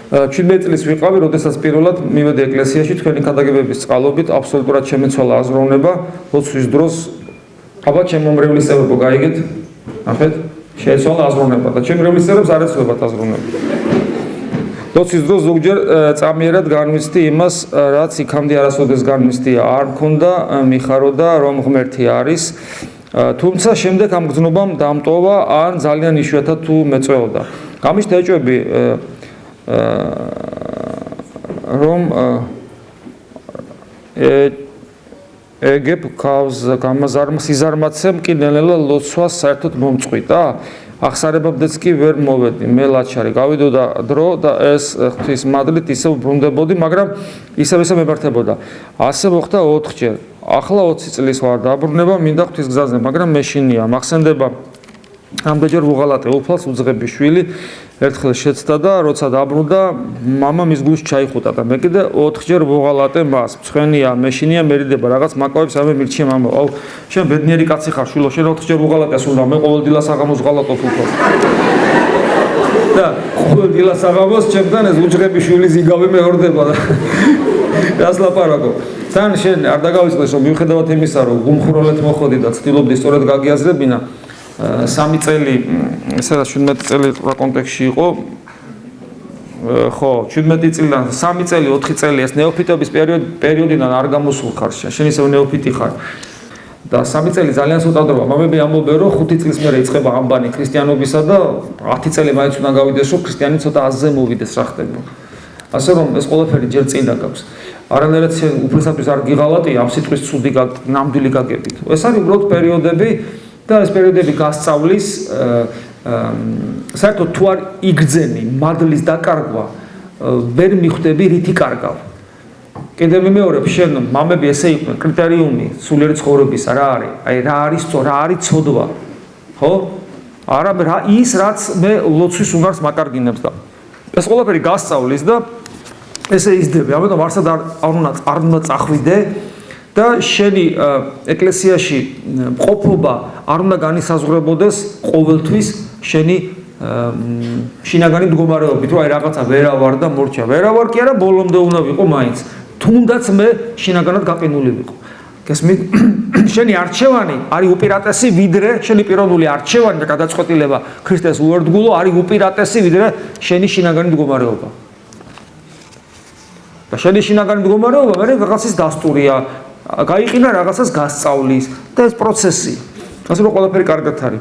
17 წლის ვიყავი, როდესაც პირველად მივედი ეკლესიაში თქვენი ქადაგებების წყალობით, აბსოლუტურად შემეცვალა აზროვნება, ლოცვის დროს აბა ჩემ მომრევლისებრებო გაიგეთ, ნახეთ, შეეცვალა აზროვნება და ჩემ მომრევლისებრებს არ ეცვლებათ აზროვნება. ლოცვის დროს ზოგჯერ წამიერად განვიცდი იმას, რაც იქამდე არასოდეს განვიცდია, არ მქონდა, მიხაროდა, რომ ღმერთი არის. თუმცა შემდეგ ამ გზნობამ დამტოვა ან ძალიან იშვიათად თუ მეწვეოდა. გამიშთა ეჭვები რომ ეგებ ქავს გამაზარმაცემ კი ნელ-ნელა ლოცვას საერთოდ მომწყვიტა. ახსარებობდეც კი ვერ მოვედი, მე ლაჩარი გავიდოდა დრო და ეს ღვთის მადლით ისევ ბრუნდებოდი, მაგრამ ისევ მემართებოდა. ასე მოხდა 4-ჯერ. ახლა 20 წლის ვარ დაბრუნება, მინდა ღვთის გზაზე, მაგრამ მეშინია. მახსენდება ამდენჯერ ვუღალატე უფალს უძღები შვილი ერთხელ შეცდა და როცა დაბრუნდა მამა მის გულში ჩაიხუტა და მე კიდე 4-ჯერ ვუღალატე მას. მცხენია, მეშინია, მერიდება რაღაც მაკავებს ამე მირჩია მამა. აუ, შენ ბედნიერი კაცი ხარ, შვილო, შენ 4-ჯერ ვუღალატეს უნდა, მე ყოველ დილას აღამოს ვღალატობ უფალს. და ყოველ დილას აღამოს ჩემთან ეს უძღები შვილი ზიგავი მეორდება და რას ლაპარაკობ. თან შენ არ დაგავიწყდეს რომ მიუხედავად იმისა რომ გუმხროლეთ მოხოდი და ცდილობდი სწორად გაგიაზრებინა 3 წელი, სადაც 17 წელი კონტექსტში იყო. ხო, 17 წლიდან 3 წელი, 4 წელი ეს ნეოფიტების პერიოდიდან არ გამოსულ ხარ, შენ ისევ ნეოფიტი ხარ. და 3 წელი ძალიან ცოტადროა. მამები ამბობენ რომ 5 წლის მერე იწყება ამბანი ქრისტიანობისა და 10 წელი მაინც უნდა გავიდეს რომ ქრისტიანი ცოტა აზზე მოვიდეს რა ხდება. ასე რომ ეს ყველაფერი ჯერ წინ დაგავს. არანაირად უფლისათვის არ გიღალატია ამ სიტყვის ცუდი ნამდვილი გაგებით. ეს არის უბრალოდ პერიოდები და ეს პერიოდები გასწავლის საერთოდ თუ არ იგრძენი მადლის დაკარგვა ვერ მიხვდები რითი კარგავ. კიდევ მეორე შენ მამები ესე იყვნენ კრიტერიუმი სულიერი ცხოვრების რა არის? აი რა არის რა არის ცოდვა. ხო? არა ის რაც მე ლოცვის უნარს მაკარგინებს და ეს ყველაფერი გასწავლის და ესე იზრდები. ამიტომ არსად არ უნდა წახვიდე და შენი ეკლესიაში ყოფობა არ უნდა განისაზღვრებოდეს ყოველთვის შენი შინაგანი მდგომარეობით, რომ აი რაღაცა ვერავარ და მორჩა. ვერავარ კი არა, ბოლომდე უნდა ვიყო მაინც. თუნდაც მე შინაგანად გაყინული ვიყო. გესმით? შენი არჩევანი არის უპირატესი ვიდრე შენი პიროვნული არჩევანი და გადაწყვეტილება ქრისტეს უერთგულო არის უპირატესი ვიდრე შენი შინაგანი მდგომარეობა. და შენი შინაგანი მდგომარეობა მე რაღაცის დასტურია, გაიყინა რაღაცას გასწავლის და ეს პროცესი. ასე რომ ყველაფერი კარგად არის.